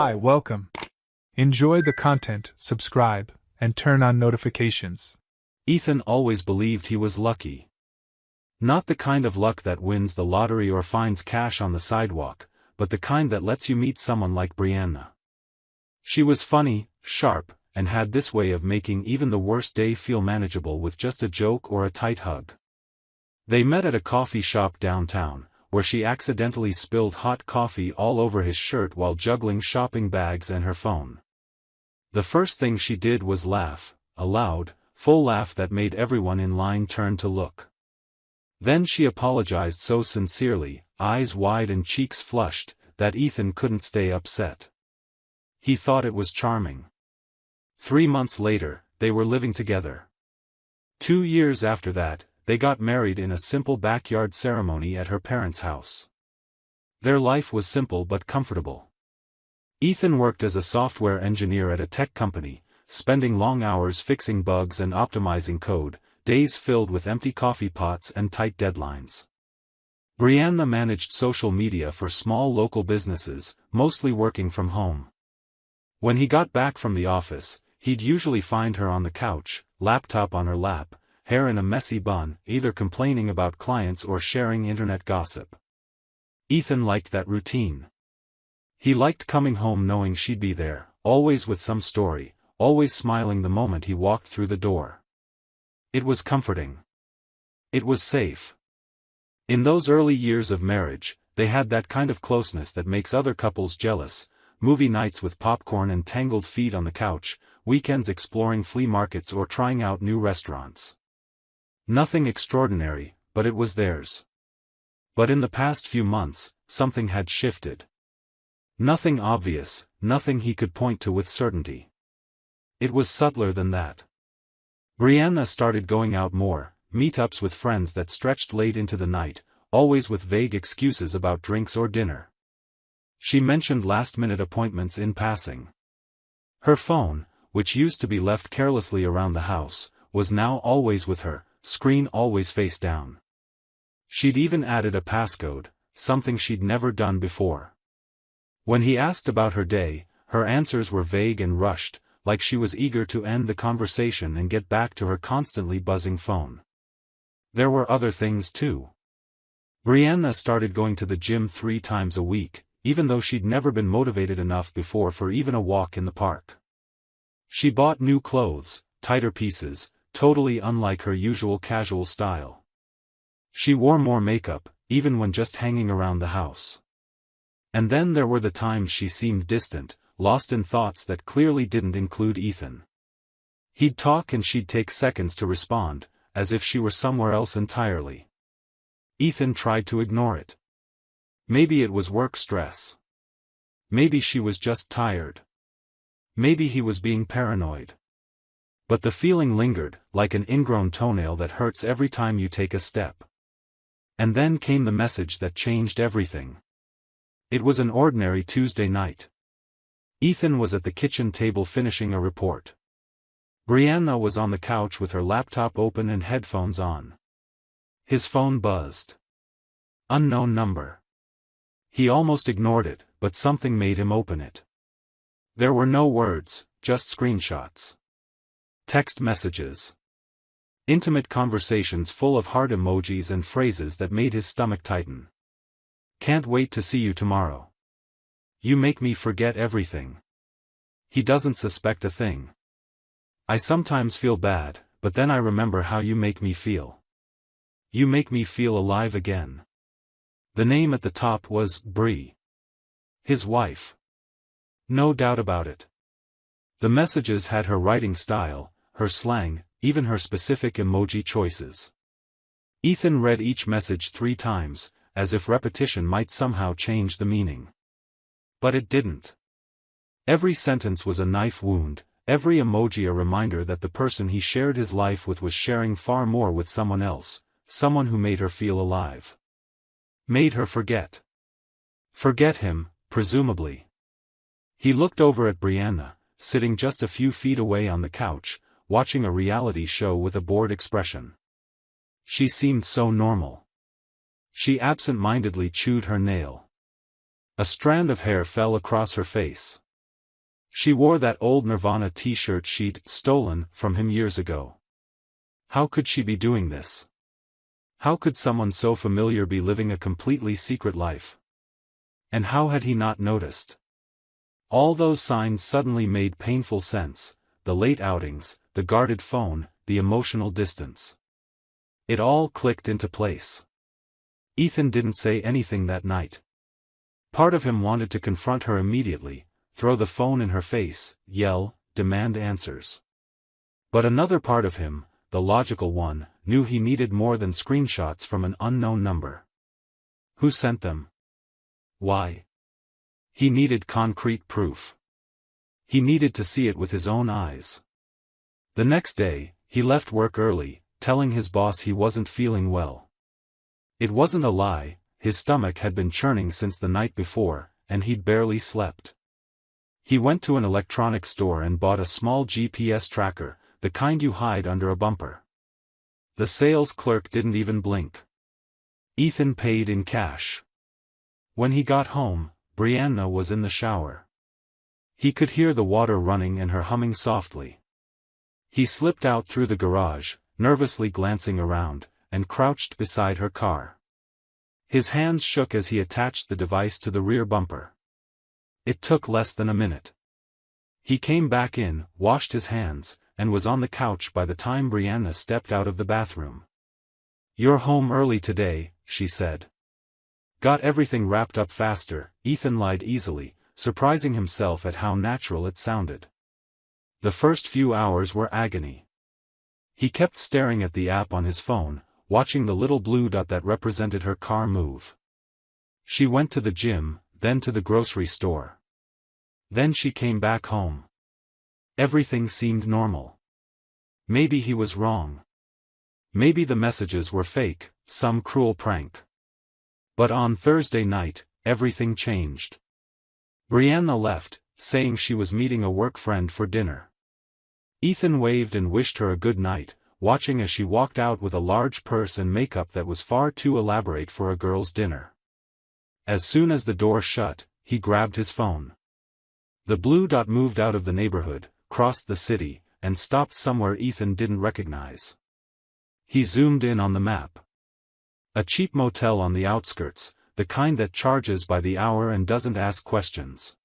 Hi, welcome. Enjoy the content, subscribe, and turn on notifications. Ethan always believed he was lucky. Not the kind of luck that wins the lottery or finds cash on the sidewalk, but the kind that lets you meet someone like Brianna. She was funny, sharp, and had this way of making even the worst day feel manageable with just a joke or a tight hug. They met at a coffee shop downtown, where she accidentally spilled hot coffee all over his shirt while juggling shopping bags and her phone. The first thing she did was laugh, a loud, full laugh that made everyone in line turn to look. Then she apologized so sincerely, eyes wide and cheeks flushed, that Ethan couldn't stay upset. He thought it was charming. 3 months later, they were living together. 2 years after that, they got married in a simple backyard ceremony at her parents' house. Their life was simple but comfortable. Ethan worked as a software engineer at a tech company, spending long hours fixing bugs and optimizing code, days filled with empty coffee pots and tight deadlines. Brianna managed social media for small local businesses, mostly working from home. When he got back from the office, he'd usually find her on the couch, laptop on her lap, hair in a messy bun, either complaining about clients or sharing internet gossip. Ethan liked that routine. He liked coming home knowing she'd be there, always with some story, always smiling the moment he walked through the door. It was comforting. It was safe. In those early years of marriage, they had that kind of closeness that makes other couples jealous: movie nights with popcorn and tangled feet on the couch, weekends exploring flea markets or trying out new restaurants. Nothing extraordinary, but it was theirs. But in the past few months, something had shifted. Nothing obvious, nothing he could point to with certainty. It was subtler than that. Brianna started going out more, meetups with friends that stretched late into the night, always with vague excuses about drinks or dinner. She mentioned last-minute appointments in passing. Her phone, which used to be left carelessly around the house, was now always with her, screen always face down. She'd even added a passcode, something she'd never done before. When he asked about her day, her answers were vague and rushed, like she was eager to end the conversation and get back to her constantly buzzing phone. There were other things too. Brianna started going to the gym 3 times a week, even though she'd never been motivated enough before for even a walk in the park. She bought new clothes, tighter pieces, totally unlike her usual casual style. She wore more makeup, even when just hanging around the house. And then there were the times she seemed distant, lost in thoughts that clearly didn't include Ethan. He'd talk and she'd take seconds to respond, as if she were somewhere else entirely. Ethan tried to ignore it. Maybe it was work stress. Maybe she was just tired. Maybe he was being paranoid. But the feeling lingered, like an ingrown toenail that hurts every time you take a step. And then came the message that changed everything. It was an ordinary Tuesday night. Ethan was at the kitchen table finishing a report. Brianna was on the couch with her laptop open and headphones on. His phone buzzed. Unknown number. He almost ignored it, but something made him open it. There were no words, just screenshots. Text messages. Intimate conversations full of heart emojis and phrases that made his stomach tighten. Can't wait to see you tomorrow. You make me forget everything. He doesn't suspect a thing. I sometimes feel bad, but then I remember how you make me feel. You make me feel alive again. The name at the top was Bri. His wife. No doubt about it. The messages had her writing style, her slang, even her specific emoji choices. Ethan read each message 3 times, as if repetition might somehow change the meaning. But it didn't. Every sentence was a knife wound, every emoji a reminder that the person he shared his life with was sharing far more with someone else, someone who made her feel alive. Made her forget. Forget him, presumably. He looked over at Brianna, sitting just a few feet away on the couch, watching a reality show with a bored expression. She seemed so normal. She absent-mindedly chewed her nail. A strand of hair fell across her face. She wore that old Nirvana t-shirt she'd stolen from him years ago. How could she be doing this? How could someone so familiar be living a completely secret life? And how had he not noticed? All those signs suddenly made painful sense: the late outings, the guarded phone, the emotional distance. It all clicked into place. Ethan didn't say anything that night. Part of him wanted to confront her immediately, throw the phone in her face, yell, demand answers. But another part of him, the logical one, knew he needed more than screenshots from an unknown number. Who sent them? Why? He needed concrete proof. He needed to see it with his own eyes. The next day, he left work early, telling his boss he wasn't feeling well. It wasn't a lie, his stomach had been churning since the night before, and he'd barely slept. He went to an electronics store and bought a small GPS tracker, the kind you hide under a bumper. The sales clerk didn't even blink. Ethan paid in cash. When he got home, Brianna was in the shower. He could hear the water running and her humming softly. He slipped out through the garage, nervously glancing around, and crouched beside her car. His hands shook as he attached the device to the rear bumper. It took less than a minute. He came back in, washed his hands, and was on the couch by the time Brianna stepped out of the bathroom. "You're home early today," she said. "Got everything wrapped up faster," Ethan lied easily, surprising himself at how natural it sounded. The first few hours were agony. He kept staring at the app on his phone, watching the little blue dot that represented her car move. She went to the gym, then to the grocery store. Then she came back home. Everything seemed normal. Maybe he was wrong. Maybe the messages were fake, some cruel prank. But on Thursday night, everything changed. Brianna left, saying she was meeting a work friend for dinner. Ethan waved and wished her a good night, watching as she walked out with a large purse and makeup that was far too elaborate for a girl's dinner. As soon as the door shut, he grabbed his phone. The blue dot moved out of the neighborhood, crossed the city, and stopped somewhere Ethan didn't recognize. He zoomed in on the map. A cheap motel on the outskirts, the kind that charges by the hour and doesn't ask questions.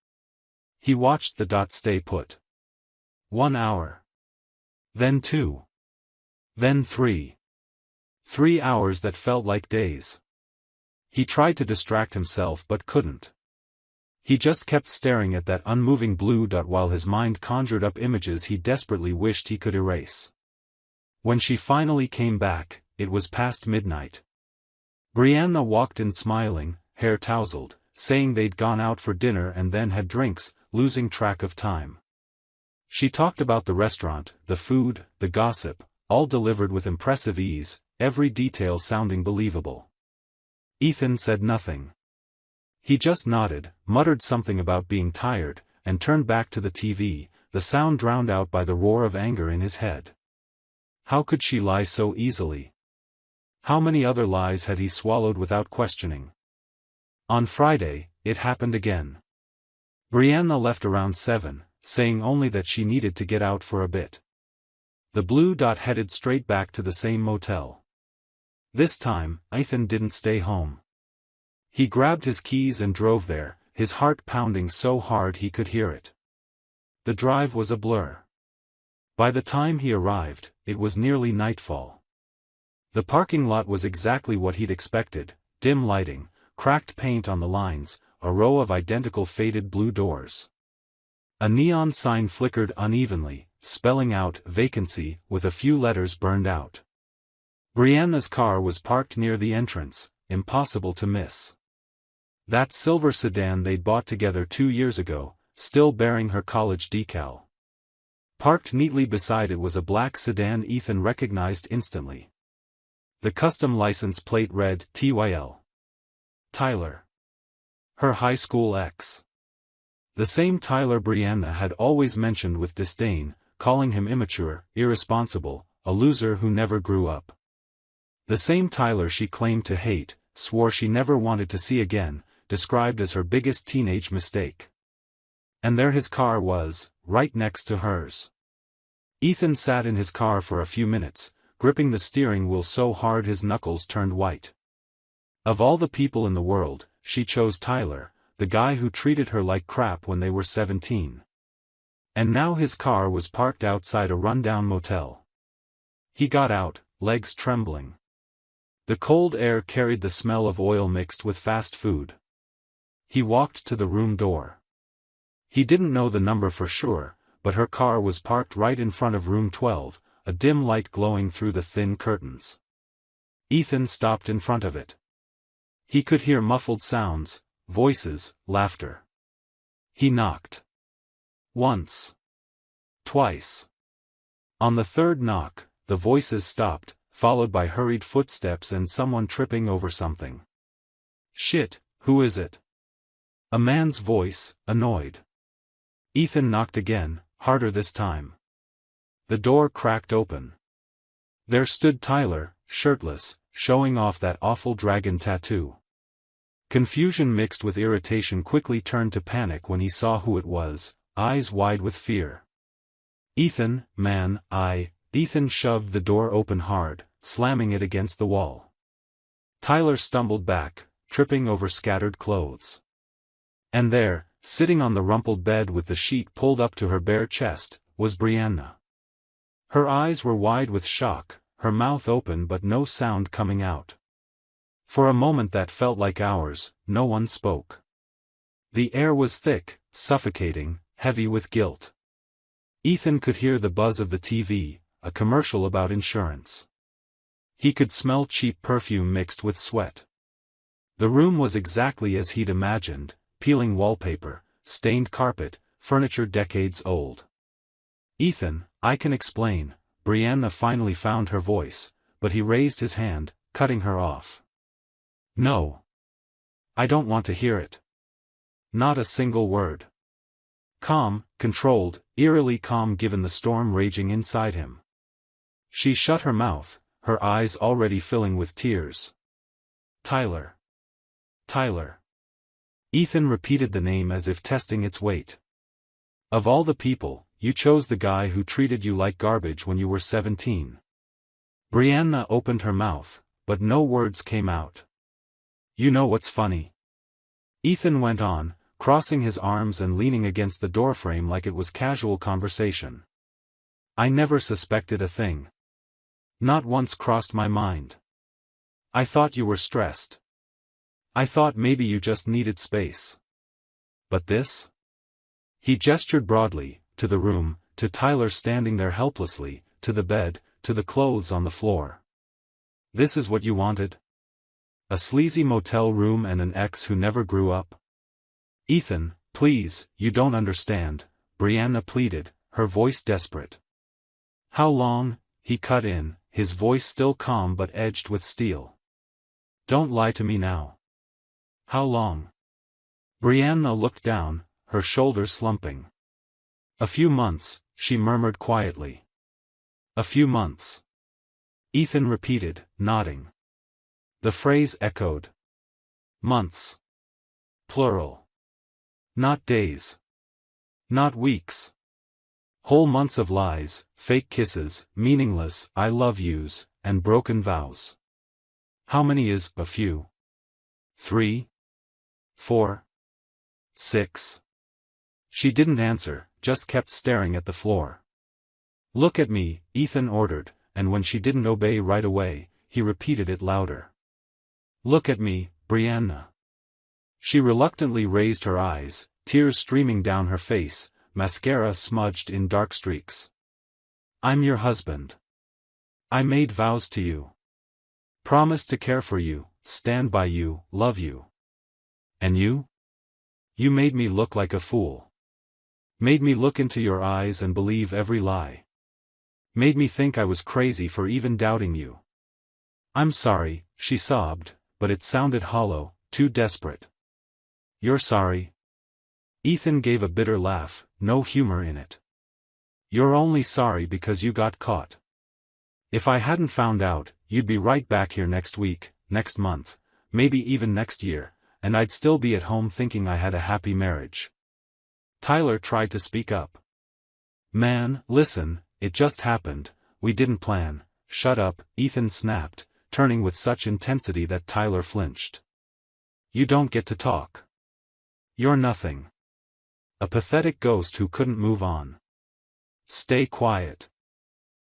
He watched the dot stay put. 1 hour. Then 2. Then 3. 3 hours that felt like days. He tried to distract himself but couldn't. He just kept staring at that unmoving blue dot while his mind conjured up images he desperately wished he could erase. When she finally came back, it was past midnight. Brianna walked in smiling, hair tousled, saying they'd gone out for dinner and then had drinks, losing track of time. She talked about the restaurant, the food, the gossip, all delivered with impressive ease, every detail sounding believable. Ethan said nothing. He just nodded, muttered something about being tired, and turned back to the TV, the sound drowned out by the roar of anger in his head. How could she lie so easily? How many other lies had he swallowed without questioning? On Friday, it happened again. Brianna left around 7, saying only that she needed to get out for a bit. The blue dot headed straight back to the same motel. This time, Ethan didn't stay home. He grabbed his keys and drove there, his heart pounding so hard he could hear it. The drive was a blur. By the time he arrived, it was nearly nightfall. The parking lot was exactly what he'd expected: dim lighting, cracked paint on the lines, a row of identical faded blue doors. A neon sign flickered unevenly, spelling out "vacancy" with a few letters burned out. Brianna's car was parked near the entrance, impossible to miss. That silver sedan they'd bought together 2 years ago, still bearing her college decal. Parked neatly beside it was a black sedan Ethan recognized instantly. The custom license plate read TYL. Tyler. Her high school ex. The same Tyler Brianna had always mentioned with disdain, calling him immature, irresponsible, a loser who never grew up. The same Tyler she claimed to hate, swore she never wanted to see again, described as her biggest teenage mistake. And there his car was, right next to hers. Ethan sat in his car for a few minutes, gripping the steering wheel so hard his knuckles turned white. Of all the people in the world, she chose Tyler, the guy who treated her like crap when they were 17. And now his car was parked outside a rundown motel. He got out, legs trembling. The cold air carried the smell of oil mixed with fast food. He walked to the room door. He didn't know the number for sure, but her car was parked right in front of room 12, a dim light glowing through the thin curtains. Ethan stopped in front of it. He could hear muffled sounds, voices, laughter. He knocked. Once. Twice. On the third knock, the voices stopped, followed by hurried footsteps and someone tripping over something. "Shit, who is it?" A man's voice, annoyed. Ethan knocked again, harder this time. The door cracked open. There stood Tyler, shirtless, showing off that awful dragon tattoo. Confusion mixed with irritation quickly turned to panic when he saw who it was, eyes wide with fear. "Ethan, man, Ethan shoved the door open hard, slamming it against the wall. Tyler stumbled back, tripping over scattered clothes. And there, sitting on the rumpled bed with the sheet pulled up to her bare chest, was Brianna. Her eyes were wide with shock, her mouth open but no sound coming out. For a moment that felt like hours, no one spoke. The air was thick, suffocating, heavy with guilt. Ethan could hear the buzz of the TV, a commercial about insurance. He could smell cheap perfume mixed with sweat. The room was exactly as he'd imagined, peeling wallpaper, stained carpet, furniture decades old. "Ethan, I can explain," Brianna finally found her voice, but he raised his hand, cutting her off. "No. I don't want to hear it. Not a single word." Calm, controlled, eerily calm given the storm raging inside him. She shut her mouth, her eyes already filling with tears. "Tyler. Tyler." Ethan repeated the name as if testing its weight. "Of all the people, you chose the guy who treated you like garbage when you were 17. Brianna opened her mouth, but no words came out. "You know what's funny?" Ethan went on, crossing his arms and leaning against the doorframe like it was casual conversation. "I never suspected a thing. Not once crossed my mind. I thought you were stressed. I thought maybe you just needed space. But this?" He gestured broadly, to the room, to Tyler standing there helplessly, to the bed, to the clothes on the floor. "This is what you wanted? A sleazy motel room and an ex who never grew up?" "Ethan, please, you don't understand," Brianna pleaded, her voice desperate. "How long?" he cut in, his voice still calm but edged with steel. "Don't lie to me now. How long?" Brianna looked down, her shoulders slumping. "A few months," she murmured quietly. "A few months." Ethan repeated, nodding. The phrase echoed. "Months. Plural. Not days. Not weeks. Whole months of lies, fake kisses, meaningless I love yous, and broken vows. How many is a few? 3? 4? 6? She didn't answer, just kept staring at the floor. "Look at me," Ethan ordered, and when she didn't obey right away, he repeated it louder. "Look at me, Brianna." She reluctantly raised her eyes, tears streaming down her face, mascara smudged in dark streaks. "I'm your husband. I made vows to you. Promised to care for you, stand by you, love you. And you? You made me look like a fool. Made me look into your eyes and believe every lie. Made me think I was crazy for even doubting you. I'm sorry," she sobbed, but it sounded hollow, too desperate. "You're sorry?" Ethan gave a bitter laugh, no humor in it. "You're only sorry because you got caught. If I hadn't found out, you'd be right back here next week, next month, maybe even next year, and I'd still be at home thinking I had a happy marriage. Tyler tried to speak up. "Man, listen, it just happened, we didn't plan." "Shut up," Ethan snapped, turning with such intensity that Tyler flinched. "You don't get to talk. You're nothing. A pathetic ghost who couldn't move on. Stay quiet."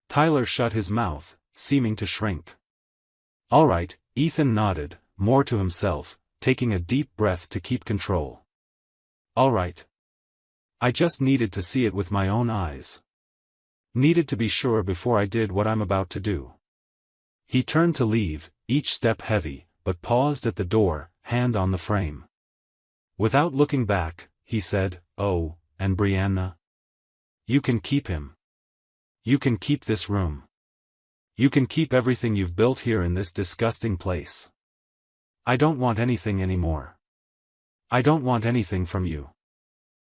Tyler shut his mouth, seeming to shrink. "All right," Ethan nodded, more to himself, taking a deep breath to keep control. "All right. I just needed to see it with my own eyes. Needed to be sure before I did what I'm about to do." He turned to leave, each step heavy, but paused at the door, hand on the frame. Without looking back, he said, "Oh, and Brianna? You can keep him. You can keep this room. You can keep everything you've built here in this disgusting place. I don't want anything anymore. I don't want anything from you."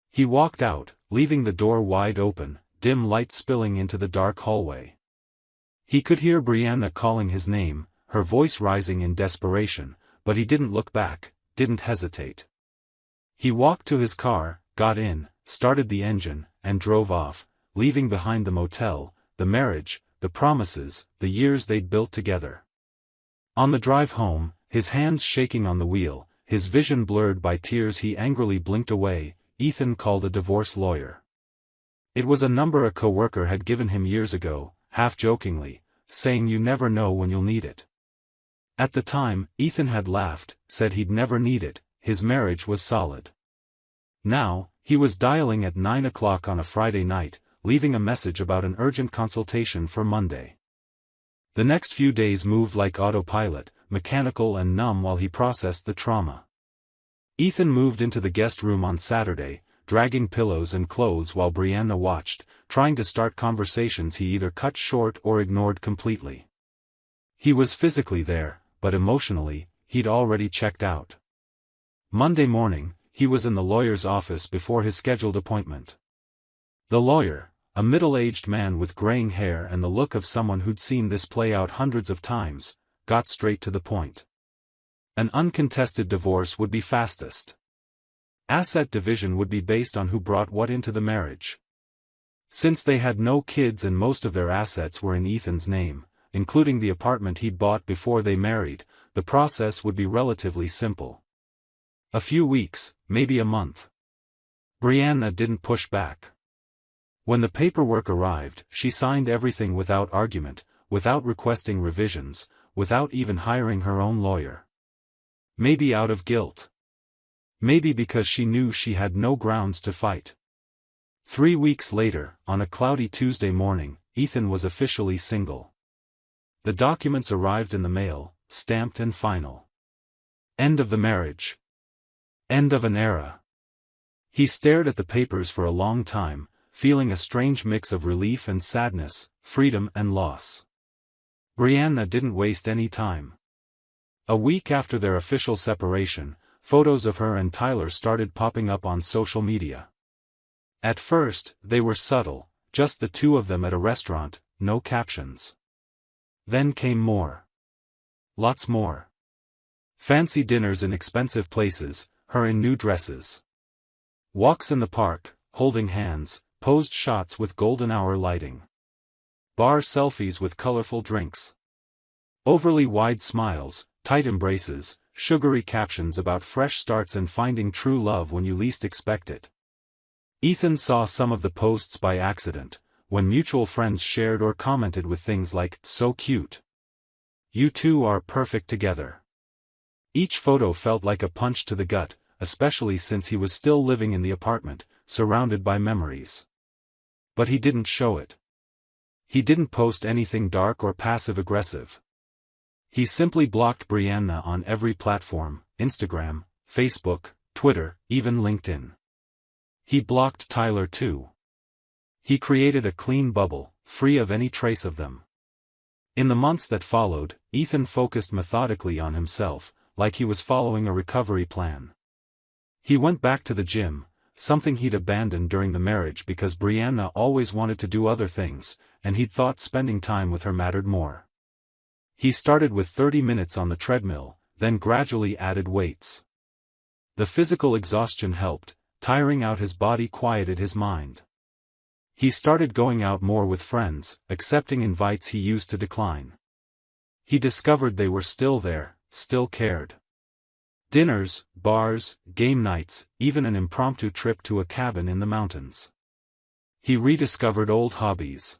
He walked out, leaving the door wide open, dim light spilling into the dark hallway. He could hear Brianna calling his name, her voice rising in desperation, but he didn't look back, didn't hesitate. He walked to his car, got in, started the engine, and drove off, leaving behind the motel, the marriage, the promises, the years they'd built together. On the drive home, his hands shaking on the wheel, his vision blurred by tears he angrily blinked away, Ethan called a divorce lawyer. It was a number a coworker had given him years ago, half-jokingly, saying you never know when you'll need it. At the time, Ethan had laughed, said he'd never need it, his marriage was solid. Now, he was dialing at 9 o'clock on a Friday night, leaving a message about an urgent consultation for Monday. The next few days moved like autopilot, mechanical and numb while he processed the trauma. Ethan moved into the guest room on Saturday, dragging pillows and clothes while Brianna watched, trying to start conversations he either cut short or ignored completely. He was physically there, but emotionally, he'd already checked out. Monday morning, he was in the lawyer's office before his scheduled appointment. The lawyer, a middle-aged man with graying hair and the look of someone who'd seen this play out hundreds of times, got straight to the point. An uncontested divorce would be fastest. Asset division would be based on who brought what into the marriage. Since they had no kids and most of their assets were in Ethan's name, including the apartment he'd bought before they married, the process would be relatively simple. A few weeks, maybe a month. Brianna didn't push back. When the paperwork arrived, she signed everything without argument, without requesting revisions, without even hiring her own lawyer. Maybe out of guilt. Maybe because she knew she had no grounds to fight. 3 weeks later, on a cloudy Tuesday morning, Ethan was officially single. The documents arrived in the mail, stamped and final. End of the marriage. End of an era. He stared at the papers for a long time, feeling a strange mix of relief and sadness, freedom and loss. Brianna didn't waste any time. A week after their official separation, photos of her and Tyler started popping up on social media. At first, they were subtle, just the two of them at a restaurant, no captions. Then came more. Lots more. Fancy dinners in expensive places, her in new dresses. Walks in the park, holding hands, posed shots with golden hour lighting. Bar selfies with colorful drinks. Overly wide smiles, tight embraces, sugary captions about fresh starts and finding true love when you least expect it. Ethan saw some of the posts by accident, when mutual friends shared or commented with things like, "So cute. You two are perfect together." Each photo felt like a punch to the gut, especially since he was still living in the apartment, surrounded by memories. But he didn't show it. He didn't post anything dark or passive-aggressive. He simply blocked Brianna on every platform, Instagram, Facebook, Twitter, even LinkedIn. He blocked Tyler too. He created a clean bubble, free of any trace of them. In the months that followed, Ethan focused methodically on himself, like he was following a recovery plan. He went back to the gym, something he'd abandoned during the marriage because Brianna always wanted to do other things, and he'd thought spending time with her mattered more. He started with 30 minutes on the treadmill, then gradually added weights. The physical exhaustion helped, tiring out his body quieted his mind. He started going out more with friends, accepting invites he used to decline. He discovered they were still there, still cared. Dinners, bars, game nights, even an impromptu trip to a cabin in the mountains. He rediscovered old hobbies.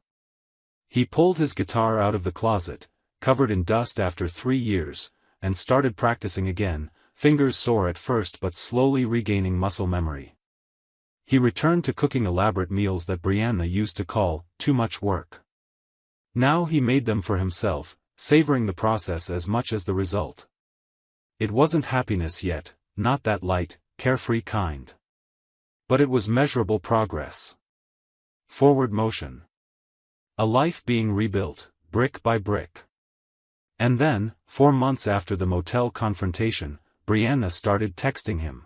He pulled his guitar out of the closet, covered in dust after 3 years, and started practicing again, fingers sore at first but slowly regaining muscle memory. He returned to cooking elaborate meals that Brianna used to call too much work. Now he made them for himself, savoring the process as much as the result. It wasn't happiness yet, not that light, carefree kind. But it was measurable progress. Forward motion. A life being rebuilt, brick by brick. And then, 4 months after the motel confrontation, Brianna started texting him.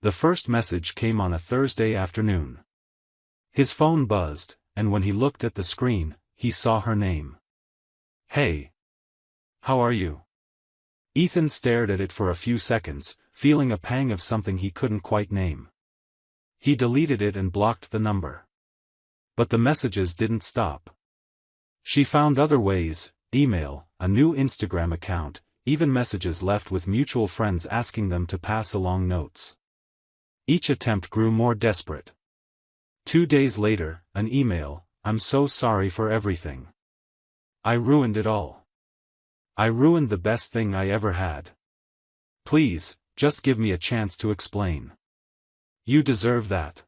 The first message came on a Thursday afternoon. His phone buzzed, and when he looked at the screen, he saw her name. "Hey. How are you?" Ethan stared at it for a few seconds, feeling a pang of something he couldn't quite name. He deleted it and blocked the number. But the messages didn't stop. She found other ways: email, a new Instagram account, even messages left with mutual friends asking them to pass along notes. Each attempt grew more desperate. 2 days later, an email: "I'm so sorry for everything. I ruined it all. I ruined the best thing I ever had. Please, just give me a chance to explain. You deserve that."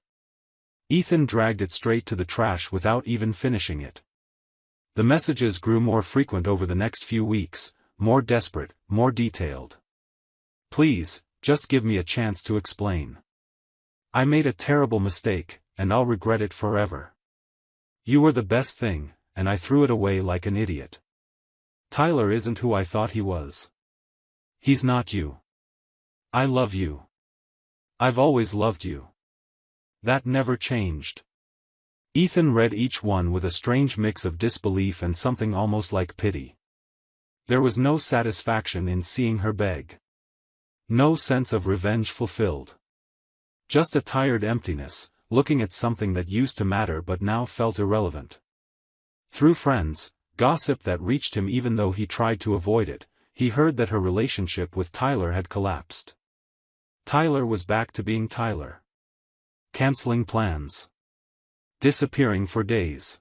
Ethan dragged it straight to the trash without even finishing it. The messages grew more frequent over the next few weeks, more desperate, more detailed. "Please, just give me a chance to explain. I made a terrible mistake, and I'll regret it forever. You were the best thing, and I threw it away like an idiot. Tyler isn't who I thought he was. He's not you. I love you. I've always loved you. That never changed." Ethan read each one with a strange mix of disbelief and something almost like pity. There was no satisfaction in seeing her beg. No sense of revenge fulfilled. Just a tired emptiness, looking at something that used to matter but now felt irrelevant. Through friends, gossip that reached him even though he tried to avoid it, he heard that her relationship with Tyler had collapsed. Tyler was back to being Tyler. Canceling plans. Disappearing for days.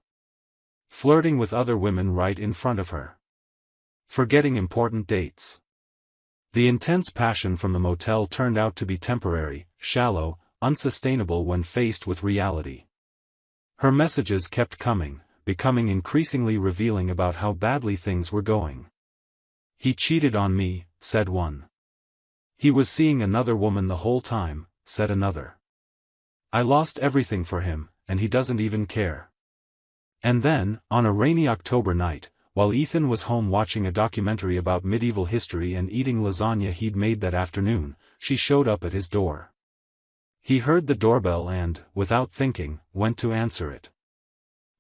Flirting with other women right in front of her. Forgetting important dates. The intense passion from the motel turned out to be temporary, shallow, unsustainable when faced with reality. Her messages kept coming, becoming increasingly revealing about how badly things were going. "He cheated on me," said one. "He was seeing another woman the whole time," said another. "I lost everything for him, and he doesn't even care." And then, on a rainy October night, while Ethan was home watching a documentary about medieval history and eating lasagna he'd made that afternoon, she showed up at his door. He heard the doorbell and, without thinking, went to answer it.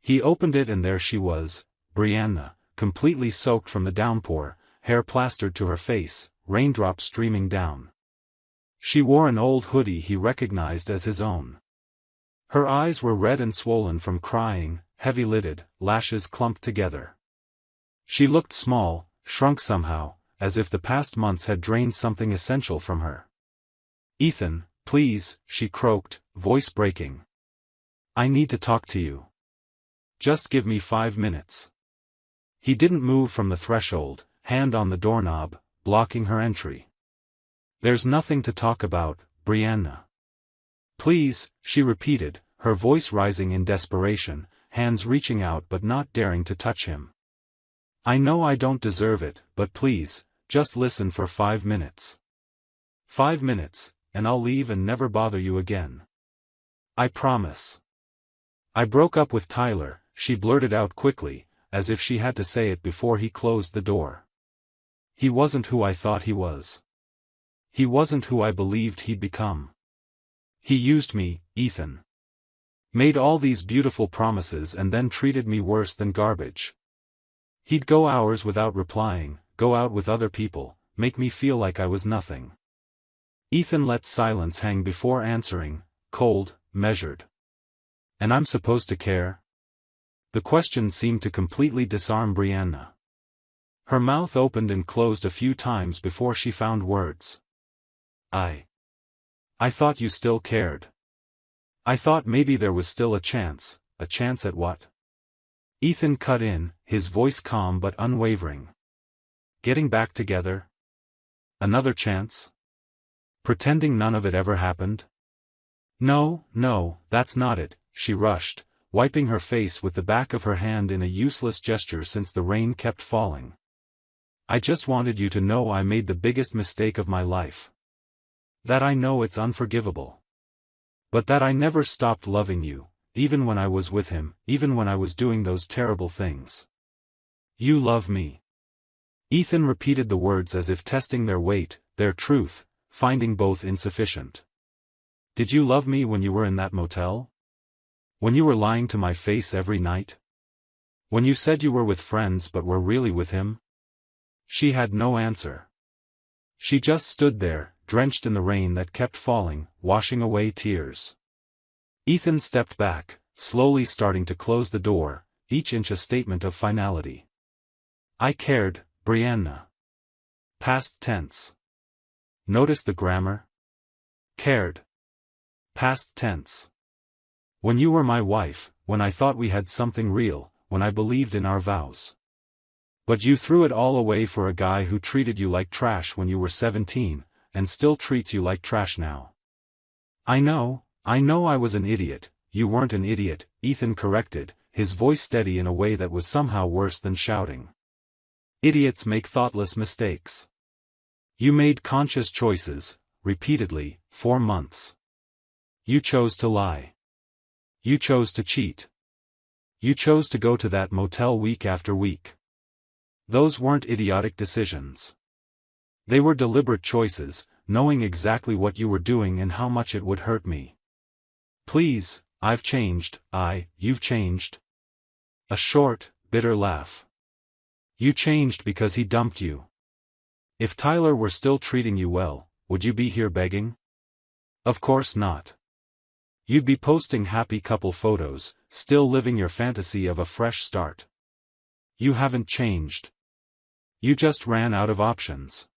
He opened it and there she was, Brianna, completely soaked from the downpour, hair plastered to her face, raindrops streaming down. She wore an old hoodie he recognized as his own. Her eyes were red and swollen from crying, heavy-lidded, lashes clumped together. She looked small, shrunk somehow, as if the past months had drained something essential from her. "Ethan, please," she croaked, voice breaking. "I need to talk to you. Just give me 5 minutes." He didn't move from the threshold, hand on the doorknob, blocking her entry. "There's nothing to talk about, Brianna." "Please," she repeated, her voice rising in desperation, hands reaching out but not daring to touch him. "I know I don't deserve it, but please, just listen for 5 minutes. 5 minutes, and I'll leave and never bother you again. I promise. I broke up with Tyler," she blurted out quickly, as if she had to say it before he closed the door. "He wasn't who I thought he was. He wasn't who I believed he'd become. He used me, Ethan. Made all these beautiful promises and then treated me worse than garbage. He'd go hours without replying, go out with other people, make me feel like I was nothing. Ethan let silence hang before answering, cold, measured. And I'm supposed to care? The question seemed to completely disarm Brianna. Her mouth opened and closed a few times before she found words. I thought you still cared. I thought maybe there was still a chance at what? Ethan cut in, his voice calm but unwavering. Getting back together? Another chance? Pretending none of it ever happened? No, that's not it, she rushed, wiping her face with the back of her hand in a useless gesture since the rain kept falling. I just wanted you to know I made the biggest mistake of my life. That I know it's unforgivable. But that I never stopped loving you, even when I was with him, even when I was doing those terrible things. You love me. Ethan repeated the words as if testing their weight, their truth, finding both insufficient. Did you love me when you were in that motel? When you were lying to my face every night? When you said you were with friends but were really with him? She had no answer. She just stood there, drenched in the rain that kept falling, washing away tears. Ethan stepped back, slowly starting to close the door, each inch a statement of finality. I cared, Brianna. Past tense. Notice the grammar? Cared. Past tense. When you were my wife, when I thought we had something real, when I believed in our vows. But you threw it all away for a guy who treated you like trash when you were 17, and still treats you like trash now. I know I was an idiot. You weren't an idiot, Ethan corrected, his voice steady in a way that was somehow worse than shouting. Idiots make thoughtless mistakes. You made conscious choices, repeatedly, for months. You chose to lie. You chose to cheat. You chose to go to that motel week after week. Those weren't idiotic decisions. They were deliberate choices, knowing exactly what you were doing and how much it would hurt me. Please, I've changed, you've changed. A short, bitter laugh. You changed because he dumped you. If Tyler were still treating you well, would you be here begging? Of course not. You'd be posting happy couple photos, still living your fantasy of a fresh start. You haven't changed. You just ran out of options.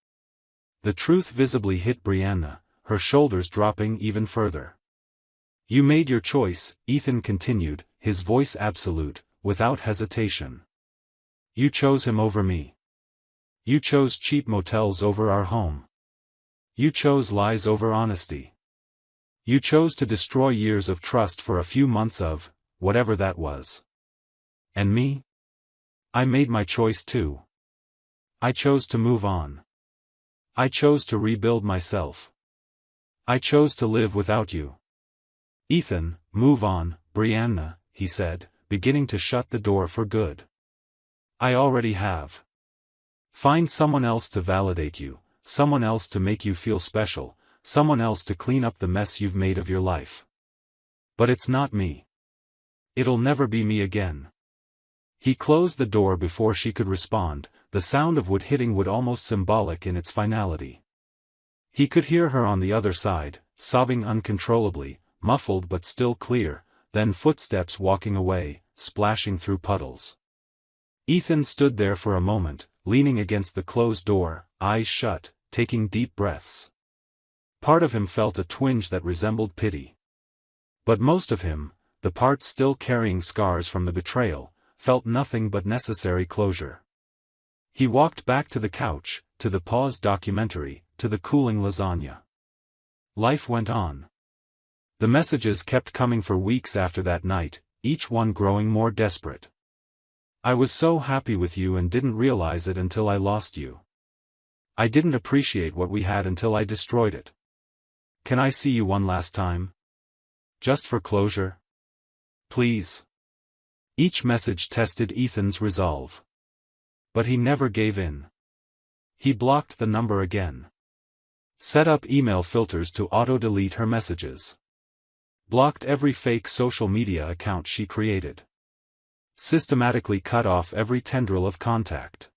The truth visibly hit Brianna, her shoulders dropping even further. You made your choice, Ethan continued, his voice absolute, without hesitation. You chose him over me. You chose cheap motels over our home. You chose lies over honesty. You chose to destroy years of trust for a few months of, whatever that was. And me? I made my choice too. I chose to move on. I chose to rebuild myself. I chose to live without you. Ethan, move on, Brianna, he said, beginning to shut the door for good. I already have. Find someone else to validate you, someone else to make you feel special, someone else to clean up the mess you've made of your life. But it's not me. It'll never be me again. He closed the door before she could respond, the sound of wood hitting wood almost symbolic in its finality. He could hear her on the other side, sobbing uncontrollably, muffled but still clear, then footsteps walking away, splashing through puddles. Ethan stood there for a moment, leaning against the closed door, eyes shut, taking deep breaths. Part of him felt a twinge that resembled pity. But most of him, the part still carrying scars from the betrayal, felt nothing but necessary closure. He walked back to the couch, to the paused documentary, to the cooling lasagna. Life went on. The messages kept coming for weeks after that night, each one growing more desperate. I was so happy with you and didn't realize it until I lost you. I didn't appreciate what we had until I destroyed it. Can I see you one last time? Just for closure? Please. Each message tested Ethan's resolve. But he never gave in. He blocked the number again. Set up email filters to auto-delete her messages. Blocked every fake social media account she created. Systematically cut off every tendril of contact.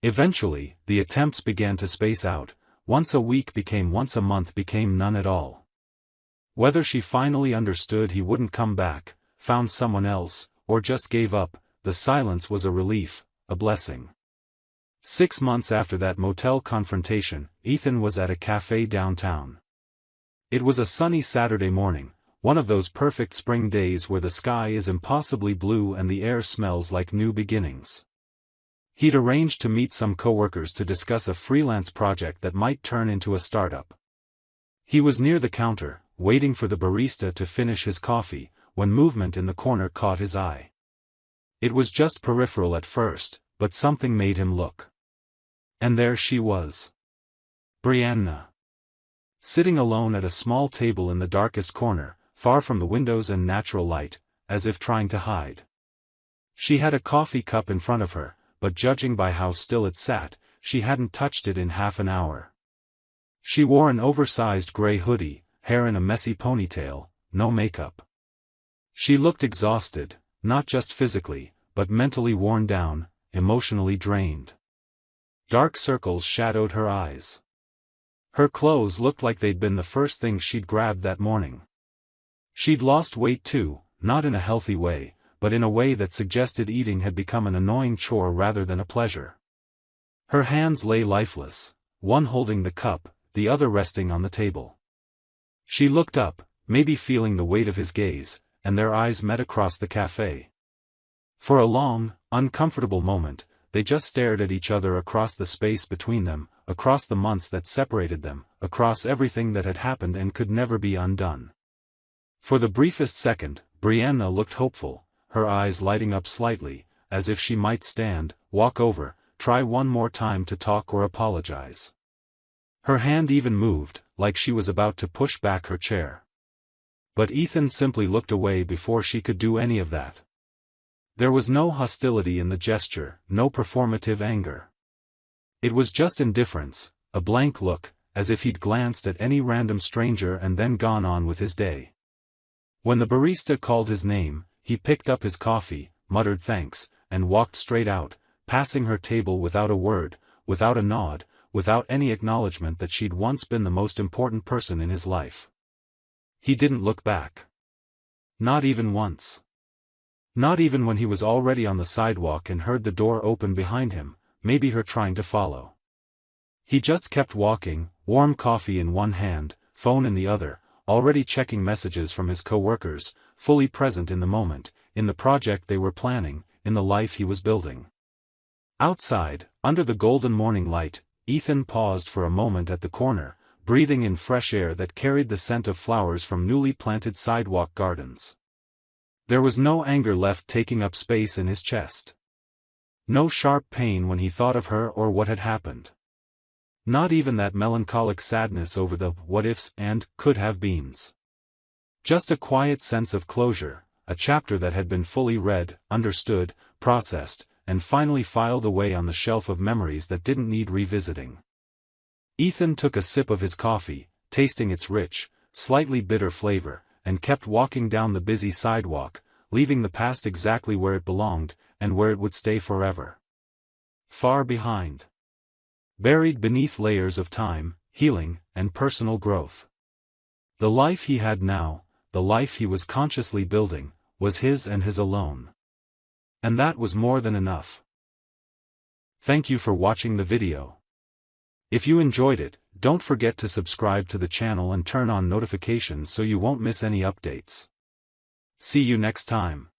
Eventually, the attempts began to space out, once a week became once a month became none at all. Whether she finally understood he wouldn't come back, found someone else, or just gave up, the silence was a relief, a blessing. 6 months after that motel confrontation, Ethan was at a cafe downtown. It was a sunny Saturday morning, one of those perfect spring days where the sky is impossibly blue and the air smells like new beginnings. He'd arranged to meet some coworkers to discuss a freelance project that might turn into a startup. He was near the counter, waiting for the barista to finish his coffee, when movement in the corner caught his eye. It was just peripheral at first, but something made him look. And there she was. Brianna. Sitting alone at a small table in the darkest corner, far from the windows and natural light, as if trying to hide. She had a coffee cup in front of her, but judging by how still it sat, she hadn't touched it in half an hour. She wore an oversized gray hoodie, hair in a messy ponytail, no makeup. She looked exhausted, not just physically, but mentally worn down, emotionally drained. Dark circles shadowed her eyes. Her clothes looked like they'd been the first thing she'd grabbed that morning. She'd lost weight too, not in a healthy way, but in a way that suggested eating had become an annoying chore rather than a pleasure. Her hands lay lifeless, one holding the cup, the other resting on the table. She looked up, maybe feeling the weight of his gaze, and their eyes met across the cafe. For a long, uncomfortable moment, they just stared at each other across the space between them, across the months that separated them, across everything that had happened and could never be undone. For the briefest second, Brianna looked hopeful, her eyes lighting up slightly, as if she might stand, walk over, try one more time to talk or apologize. Her hand even moved, like she was about to push back her chair. But Ethan simply looked away before she could do any of that. There was no hostility in the gesture, no performative anger. It was just indifference, a blank look, as if he'd glanced at any random stranger and then gone on with his day. When the barista called his name, he picked up his coffee, muttered thanks, and walked straight out, passing her table without a word, without a nod, without any acknowledgement that she'd once been the most important person in his life. He didn't look back. Not even once. Not even when he was already on the sidewalk and heard the door open behind him, maybe her trying to follow. He just kept walking, warm coffee in one hand, phone in the other, already checking messages from his coworkers, fully present in the moment, in the project they were planning, in the life he was building. Outside, under the golden morning light, Ethan paused for a moment at the corner, breathing in fresh air that carried the scent of flowers from newly planted sidewalk gardens. There was no anger left taking up space in his chest. No sharp pain when he thought of her or what had happened. Not even that melancholic sadness over the what-ifs and could-have-beens. Just a quiet sense of closure, a chapter that had been fully read, understood, processed, and finally filed away on the shelf of memories that didn't need revisiting. Ethan took a sip of his coffee, tasting its rich, slightly bitter flavor, and kept walking down the busy sidewalk, leaving the past exactly where it belonged, and where it would stay forever. Far behind. Buried beneath layers of time, healing, and personal growth. The life he had now, the life he was consciously building, was his and his alone. And that was more than enough. Thank you for watching the video. If you enjoyed it, don't forget to subscribe to the channel and turn on notifications so you won't miss any updates. See you next time.